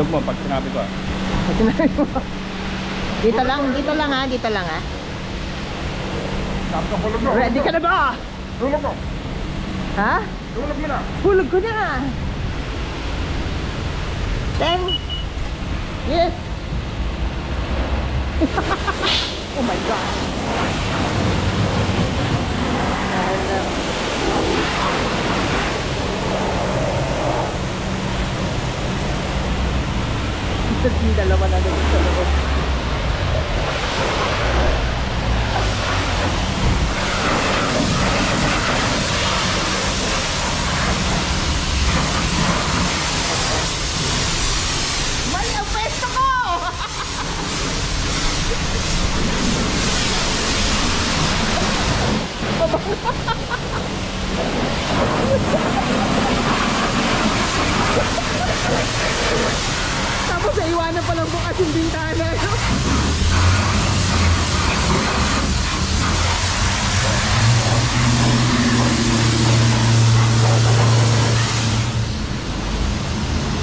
Hulog mo pag sinabi ko. Pag sinabi mo. Dito lang ha, dito lang ha. Ready ka na ba? Hulog mo. Ha? Hulog mo na. Hulog ko na. 10. Yes. Oh my God. Yung dalawa na doon sa loob. Mali ang pwesto ko! Tapos iwanan pa lang bukas yung bintana.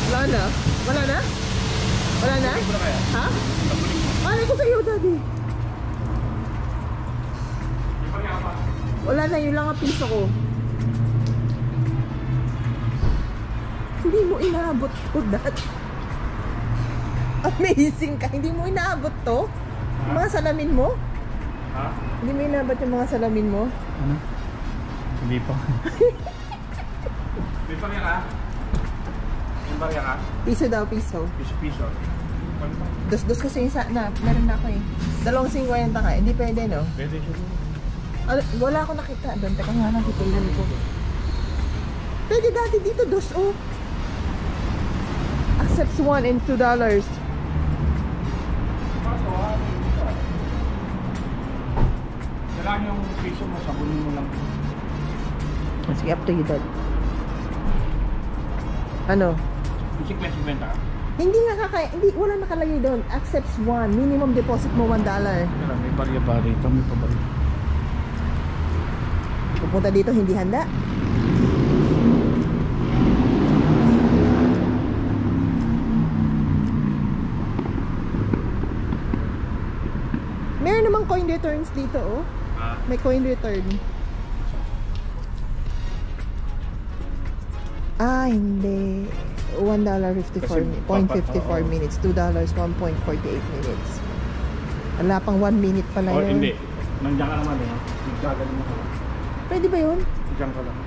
Wala na? Wala na? Wala na? Ha? Malay ko sa iyo, Daddy. Wala na, yun lang ang piso ko. Hindi mo inaabot to, Dad. Amazing ka. Hindi mo inaabot to? Yung mga salamin mo? Ha? Hindi mo inaabot yung mga salamin mo? Ano? Hindi pa. May pariya ka? May pariya ka? Piso daw, piso. Piso. Dos kasi yung na, meron na ako eh. 2.50 ka. Hindi pwede, no? Pwede siya. Wala ako nakita doon. Teka nga lang, titingnan ko. Pwede dati dito, dos, oh. Accepts $1 and $2. Kailangan yung piso mo, sabunin mo lang. Sige, up to you, Dad. Ano? Music plus benta? Hindi nga hindi, wala nakalagay doon. Accepts 1. Minimum deposit mo $1. May barya ba rito? May pabarya. Pupunta dito, hindi handa. Meron namang coin returns dito, oh. May coin return. Hindi. $1.54 minutes. $2, 1.48 minutes. Wala pang 1 minute pala yun. Hindi. Nandiyan ka naman eh. Nagkagaling mo ka lang. Pwede ba yun? Nandiyan ka lang.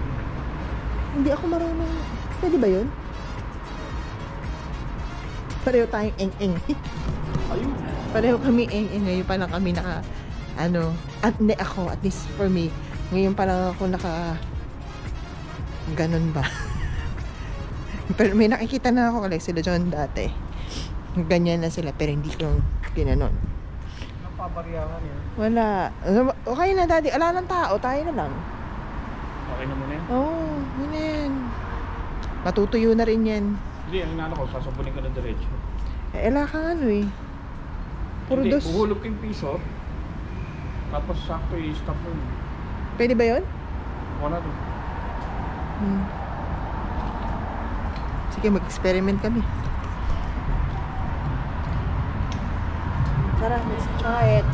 Hindi ako marunong. Pwede ba yun? Pareho tayong eng-eng. Ayun. Pareho kami eng-eng. Ngayon pa lang kami naka, at hindi ako, at least for me, ngayon pa lang ako naka, ganun ba? Pero may nakikita na ako, like sila John dati. Ganyan na sila, pero hindi ko ginanon. Napabaryahan yun. Wala. Okay na, Daddy. Ala ng tao, tayo na lang. Okay na muna yan? Oo, yun na yan. Matutuyo na rin yan. Hindi, ang inano ko, sasabunin ka na diretso. Ela ka ano eh. Puro Hindi, dos. uhulog yung piso. Tapos sakto i-stop mo. Pwede ba yun? Wala doon. Sige, mag-experiment kami. Tara, let's try it.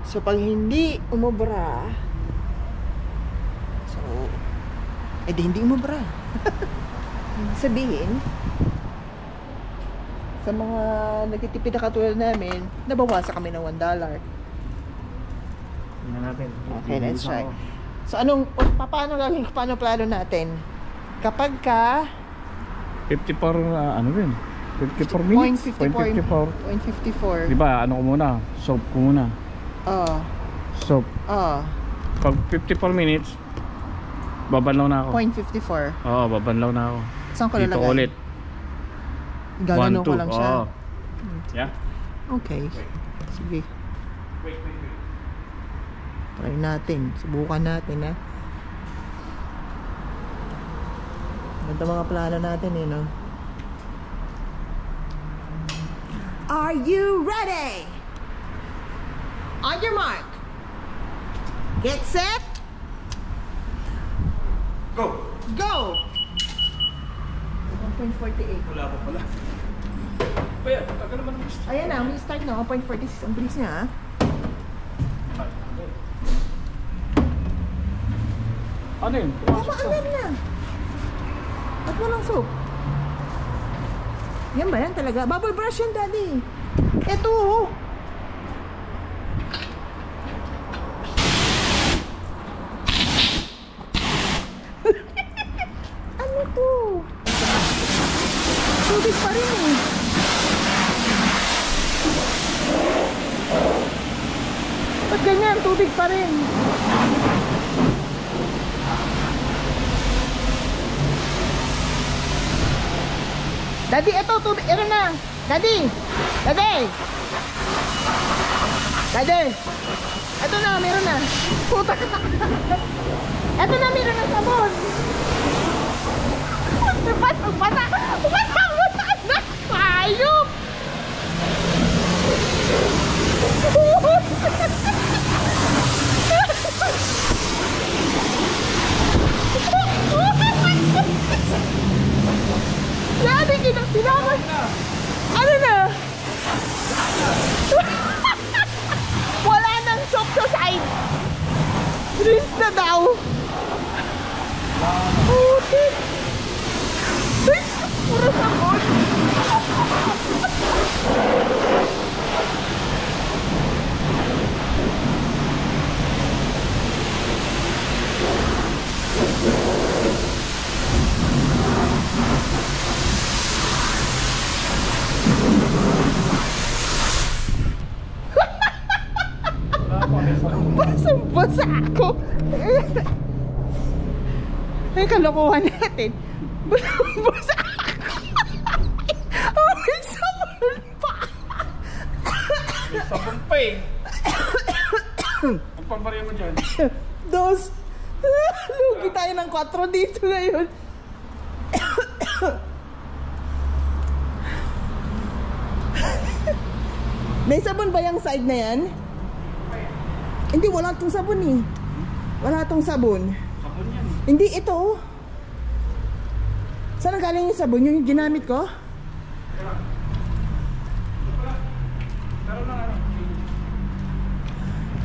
So, pag hindi umubra, so, edi hindi umubra. Sabihin, sa mga nagtitipid na katulad namin, nabawasan kami ng $1. Tingnan natin. Okay, let's try. So, paano plano natin? Kapag ka 54, ano rin? 54 minutes? 0.54. Diba, ano ko muna? Soap ko muna. Soap. Pag 54 minutes, babanlaw na ako. 0.54. Oo, babanlaw na ako. Saan ko lalagay? Dito ulit. Gagano ko lang siya. Yeah? Okay. Sige. Try natin. Subukan natin, ha. Ganda mga plano natin, eh, no? Are you ready? On your mark. Get set. Go! Go! 1.48. Wala pa pala. Kaya, tagal naman ang gusto. Ayan na, may start na. 1.46. Ang bilis niya, ha? Ano yun? Maangan na. At walang soap. Yan ba yan talaga? Bubble brush yan, daddy. Ito, oh. Ano to? Tubig pa rin, eh. Ba't ganyan? Tubig pa rin. Daddy, eto, tubig, ito na. Daddy! Daddy! Daddy! Eto na, meron na. Puta ka. Eto na, meron na sabon. Bata! Bata! Ayop! Daddy, tinakot. Ano na? Wala nang soap sa side. Rinse na daw. Puti. Puro sabon. Basang-basa ako. Ay, kalokohan natin. Basang-basa ako. Oh, may sabon pa. May sabon pa eh. Ang pambarya mo dyan. Dos. Lugi tayo ng 4 dito ngayon. May sabon ba yung side na yan? Hindi, wala itong sabon eh. Wala itong sabon. Sabon yan. Hindi, ito. Saan ang galing yung sabon? Yung ginamit ko?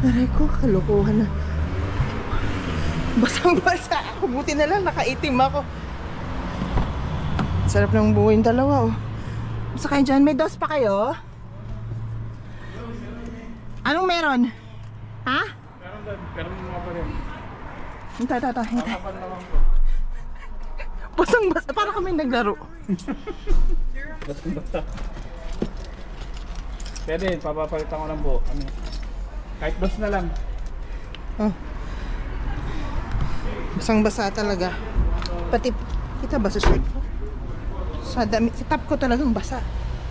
Aray ko, kalokohan na. Basang-basa ako. Buti na lang, nakaitim ako. Sarap ng buhay yung dalawa, oh. Basta kayo dyan, may dos pa kayo? Anong meron? Ha? Meron doon. Pero mga pa rin. Hintay. Kapan naman ko. Basang-basa. Para kami naglaro. Basta. Pwede, papapalitan ko ng buo. Ano? Kahit dos na lang. Oh. Basang-basa talaga. Pati, kita ba sa shirt ko? Sa top ko talagang basa.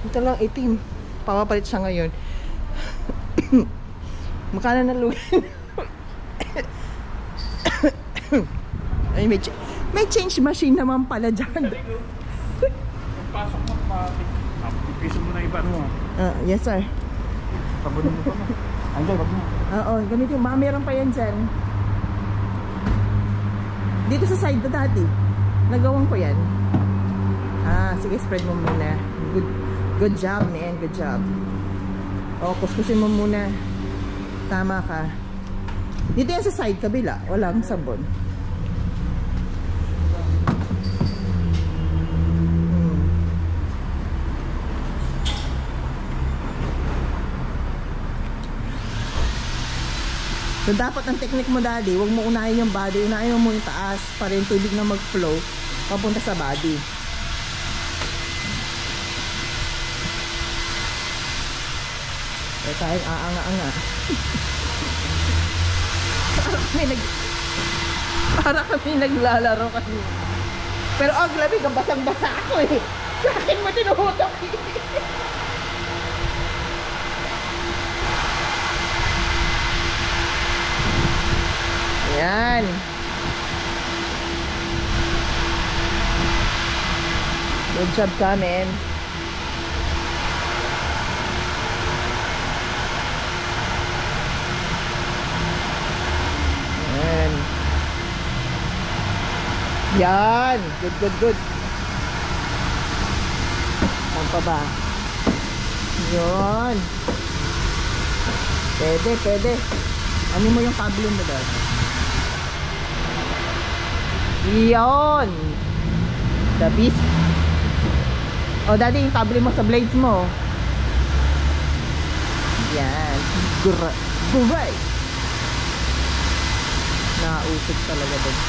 Ito lang itim. Papapalit siya ngayon. Makana na luhin. Ay, may change machine naman pala dyan. Pasok mo, piso mo na iba mo. Yes sir. Sabunin mo pa mo. Andiyan, wag mo. Oo, ganito. Meron pa yan dyan. Dito sa side na dati. Nagawang ko yan. Sige, spread mo muna. Good job, man. Good job. Kuskusin mo muna. Tama ka. Dito yan sa side kabila. Walang sabon. So dapat ang technique mo, daddy, huwag mo unahin yung body, unahin mo yung taas para yung tubig na mag-flow papunta sa body. Tayong aanga-anga. Para kami naglalaro kasi. Pero grabe ka, basang-basa ako eh. Sa akin mo tinuhutok eh. Ayan. Good job ka, men. Ayan. Yan. Good, good, good. Saan pa ba? Yun. Pwede, pwede. Ano mo yung kable mo doon? Yun. The beast. O, daddy, yung kable mo sa blades mo. Yan. Great. Nausig talaga doon.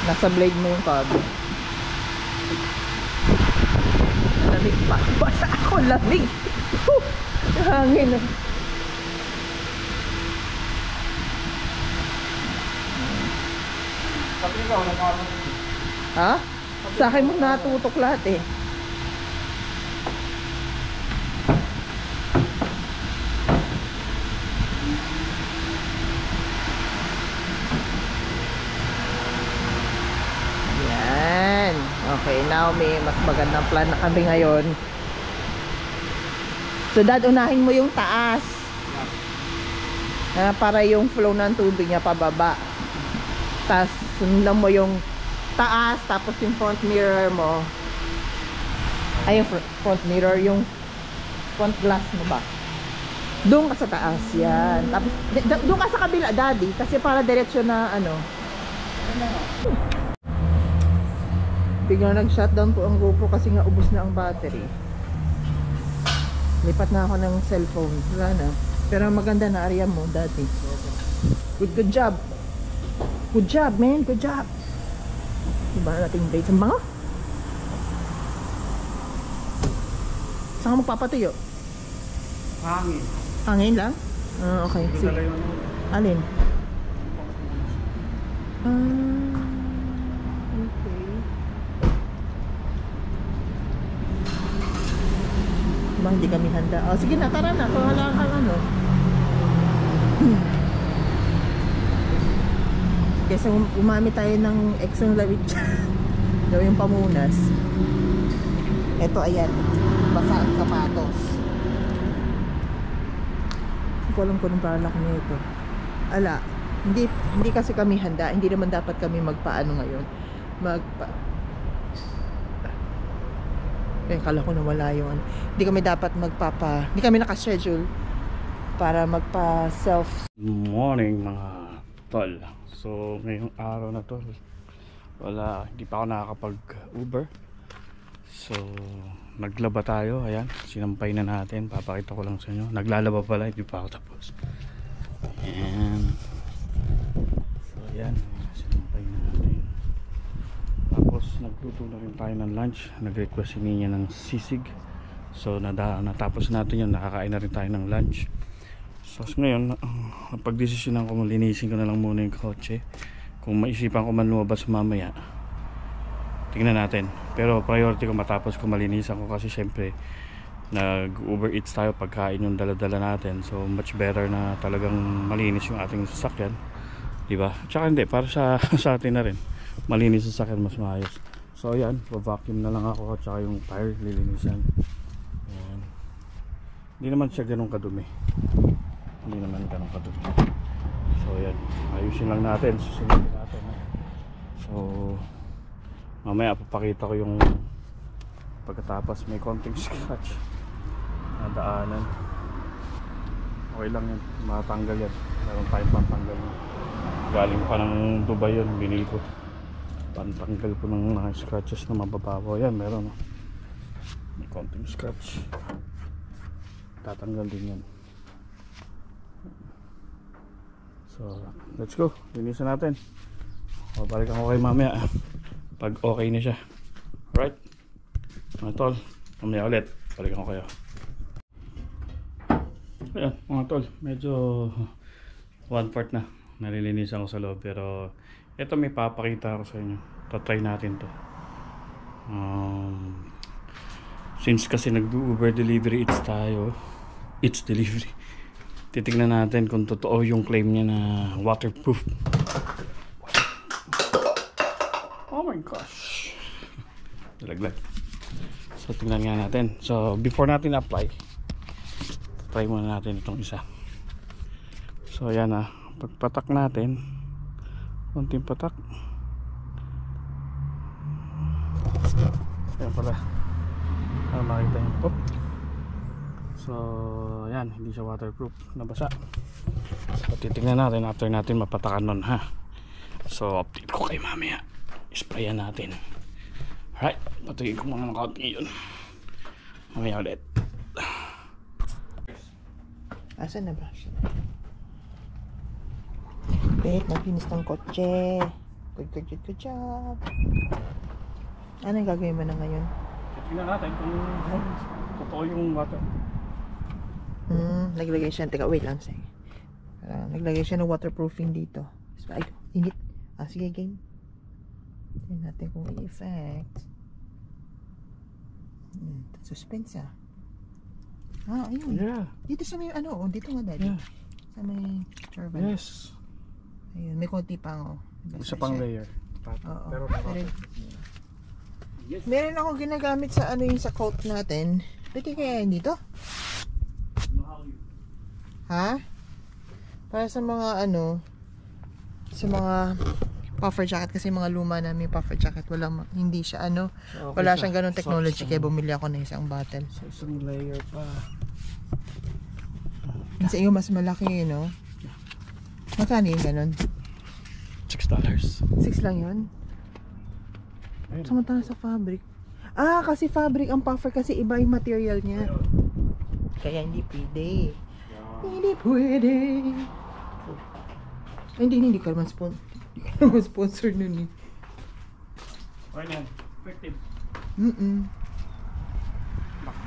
Nasa blade mo yung cable. Lamig pa. Basta ako lamig. Hangin. Ha? Sa akin mo natutok lahat eh. Yan. Okay, now may mas magandang plan na kami ngayon. So dad, unahin mo yung taas. Para yung flow ng tubig niya pababa. Tapos sundan mo yung taas, tapos yung front mirror mo. Ay, yung front mirror, yung front glass mo ba? Doon ka sa taas, yan. Tapos, doon ka sa kabila, daddy, kasi para diretsyo na, ano. Biglang nag-shutdown po ang GoPro kasi nga ubos na ang battery. Lipat na ako ng cellphone. Wala na. Pero maganda na area mo, daddy. Good job. Good job, man. Good job. Diba natin blades? Ang bango? Saan ka magpapatuyo? Hangin. Hangin lang? Okay. Sige. Alin? Okay. Diba hindi kami handa? Oh, sige na, tara na. Kung wala kang ano. Kesa umami tayo ng exong lawit daw yung pamunas. Ito, ayan. Basa ang sapatos. Hindi ko alam kung anong balak nito. Ala, hindi kasi kami handa. Hindi naman dapat kami magpaano ngayon. Kala ko nawala yun. Hindi kami dapat hindi kami nakaschedule para magpa self. Morning mga tol. So ngayong araw na to hindi pa ako nakakapag-Uber. So naglaba tayo. Ayan, sinampay na natin. Papakita ko lang sa inyo. Naglalaba pala, hindi pa ako tapos. Ayan. So ayan, sinampay na natin. Tapos nagluto na rin tayo ng lunch. Nag-request si Nina ng sisig. So natapos natin yun. Nakakain na rin tayo ng lunch. So ngayon, napag-desisyonan ko, linisin ko na lang muna yung kotse. Kung maisipan ko man lumabas mamaya, tingnan natin. Pero priority ko matapos ko malinisan ko, kasi syempre nag-Uber Eats tayo, pagkain yung dala-dala natin. So much better na talagang malinis yung ating sasakyan, diba? Tsaka hindi, para sa atin na rin, malinis yung sasakyan, mas maayos. So ayan, vacuum na lang ako, tsaka yung tire lilinisan. Ayan. Hindi naman siya ganun kadumi. Hindi naman ganun kadumi. So ayan, ayusin lang natin, susundin natin. So mamaya papakita ko yung pagkatapos. May konting scratch na daanan. Okay lang yan, matanggal yan. Meron tayong pantanggal. Galing pa ng Dubai yun, binili ko. Pantanggal ko ng mga scratches na mababaw. Yan, meron. May konting scratch. Tatanggal din yan. So let's go, linisan natin. Balikan ko kayo mamaya pag okay na siya. Alright mga tol, mamaya ulit balikan ko kayo. Ayan mga tol, medyo 1/4 na nalilinisan ko sa loob. Pero ito, may papakita ko sa inyo. Tatry natin to. Since kasi nag-Uber delivery it's delivery, titignan natin kung totoo yung claim niya na waterproof. Oh my gosh, nalaglag. So So tingnan nga natin. So before natin apply, try muna natin itong isa. So ayan na, pagpatak natin, konting patak. Ayan pala, para makita yung top. So ayan, hindi siya waterproof, nabasa. So titignan natin after natin mapatakan nun ha. So update ko kay mamaya, sprayan natin. Alright, patigin ko mga nakaunti yun. Mamaya ulit. Asan na ba? Wait, naglinis ng kotse. Good job. Ano yung gagawin mo na ngayon? Tingnan natin kung totoo yung water. Naglagay siya. Teka, wait lang. Sige. Naglagay siya ng waterproofing dito. Ay, init. Sige, game. Tingnan natin kung i-effect. Suspense ayun. Yeah. Dito sa may dito nga daddy. Yeah. Sa may turbine. Yes. Ayun, may konti pa Isa pang layer. Oo. Pero yes. Meron akong ginagamit sa yung sa coat natin. Pwede kaya yun dito? Ha? Para sa mga sa mga puffer jacket, kasi mga luma namin puffer jacket, hindi siya So, okay wala siya. siyang ganung technology, So, kaya bumili ako ng isang bottle. So isang layer pa. Sa iyo mas malaki Magkano yung ganun? $6. 6 lang yun? Ayun. Samantala sa fabric. Kasi fabric ang puffer, kasi iba yung material niya. Kaya hindi pwede. Hindi pwede. Hindi ka naman sponsor nun eh. Okay na. Effective.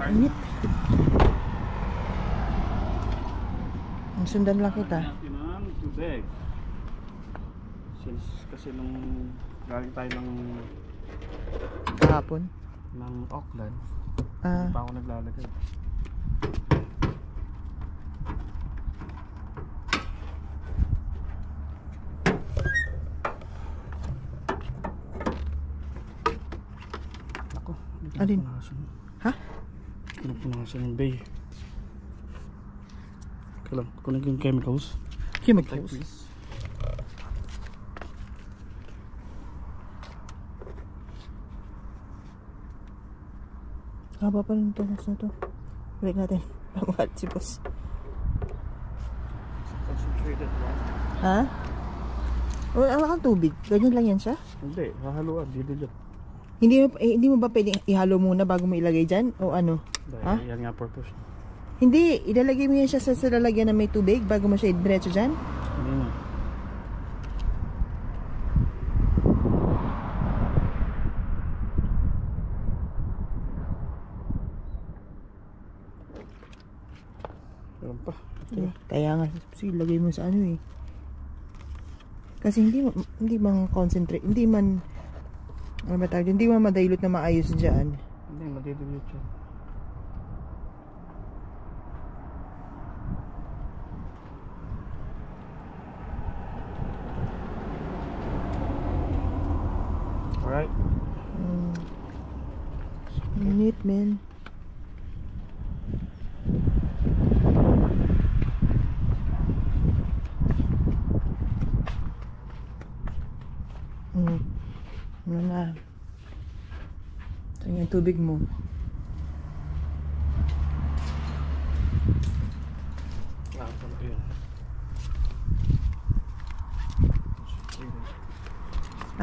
Init. Sundan lang kita. Natin ang tubig. Since kasi nung galing tayo Kahapon. ng Auckland, hindi pa ako naglalagay. Ako, Alin? Ha? Punasan yung bay. Kailang, kunin ko yung chemicals. Chemicals? Please. Haba pa rin ito. Gusto na ito. Break natin. Panguhat si boss. Concentrated one. Ha? Wala kang tubig. Ganyan lang yan siya? Hindi, hahaluan. Dito dyan. Hindi mo ba pwedeng ihalo muna bago mo ilagay dyan? O ano? Dahil yan nga purpose. Hindi. Ilalagay mo yan siya sa lalagyan na may tubig bago mo siya diretso dyan? Hindi na. Meron pa. Kaya nga, sige, lagay mo sa kasi hindi man concentrate, hindi man madilute na maayos dyan. Hindi, madidilute siya. Alright. Init, man. Ano na? Ito yung tubig mo.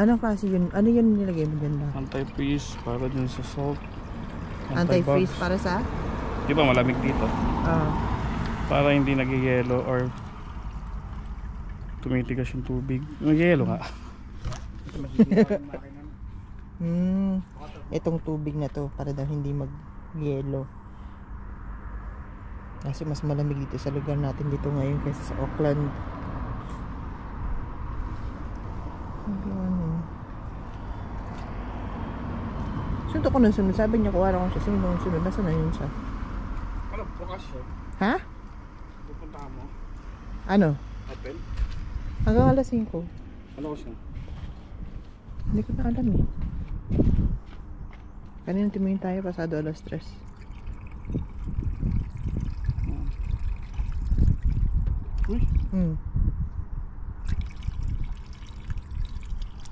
Anong klase yun? Ano yun nilagay mo dyan lang? Anti-freeze para dun sa salt. Anti-freeze para sa? Di ba malamig dito? Para hindi nag-yellow or tumitigas yung tubig. Nag-yellow nga. Itong tubig na to para daw hindi mag-yellow. Kasi mas malamig dito sa lugar natin dito ngayon kaysa sa Auckland. Sunod ko ng sunod. Sabi niya kung araw ko siya sunod ng sunod. Nasaan na yun siya? Ano? Bukas yun? Ha? Pupunta mo? Ano? Open? Hanggang alas 5. Ano ko siya? Hindi ko na alam eh. Kanina tumingin tayo pasado 3:00. Uy, Hmm.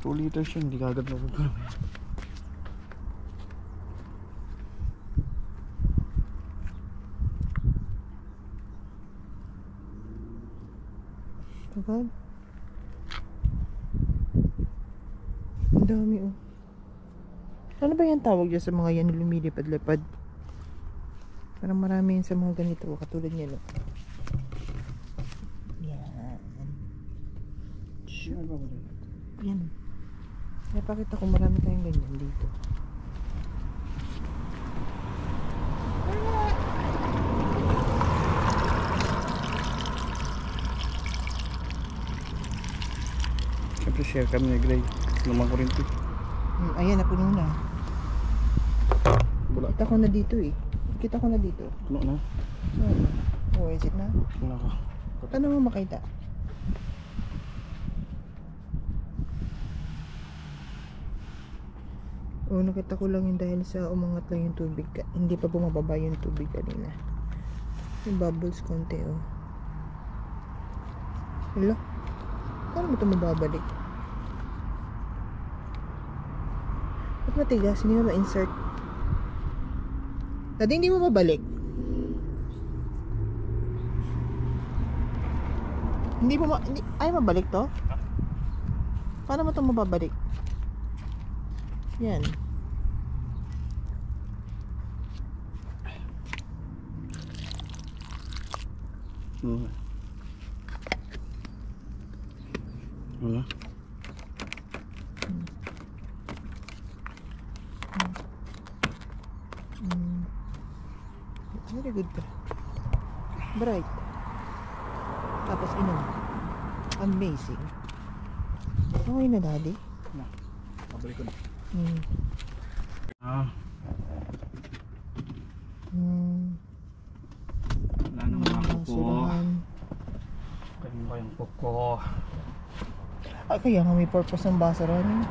2 liters yun, hindi kagad mabubulong. Tagal. Ang dami oh. Ano ba yan tawag dyan sa mga yan lumilipad-lipad? Parang marami yan sa mga ganito. Katulad niya no. Yan. Sino ba ba dyan? Yan. Napakita ko marami tayong ganyan dito. Siyempre share kami ni Gray. Lumang kurinti. Ayan, napuno na. Bula. Kita ko na dito eh. Kita ko na dito. Puno na. Oh, is it na? Wala ka. Paano mo makita? Oh, nakita ko lang yun dahil sa umangat lang yung tubig. Hindi pa bumababa yung tubig kanina. Yung bubbles konti oh. Hala? Paano mo ito mababalik? Ba't matigas? Hindi mo ma-insert? Dati hindi mo mabalik? Hindi mo ay mabalik to? Paano mo ito mababalik? Yan. Wala. Very good pa. Bright. Tapos inom. Amazing. Okay na, daddy? Pabalik ko na. Wala nang mga kuko. Kanina ba yung kuko? Ay, kaya nga may purpose ng basa ron.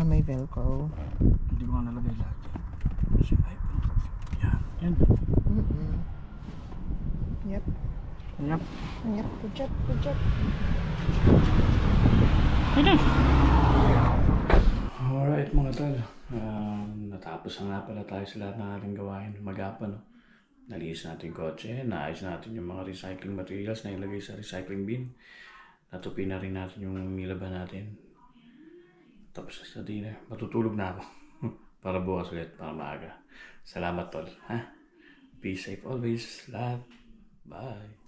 May velcro. Hindi ko nga nalagay lahat. Kasi ayaw ko. Yan. Yan. Yep. Yep. Yep. Good job. Good job. Alright mga tol. Natapos na nga pala tayo sa lahat ng ating gawain. Mag-apa no. Nalinis natin yung kotse. Naayos natin yung mga recycling materials na ilagay sa recycling bin. Natupi na rin natin yung nilaban natin. Tapos sa dinner, matutulog na ako. Para bukas ulit, para maaga. Salamat tol, ha? Be safe always, lahat. Bye.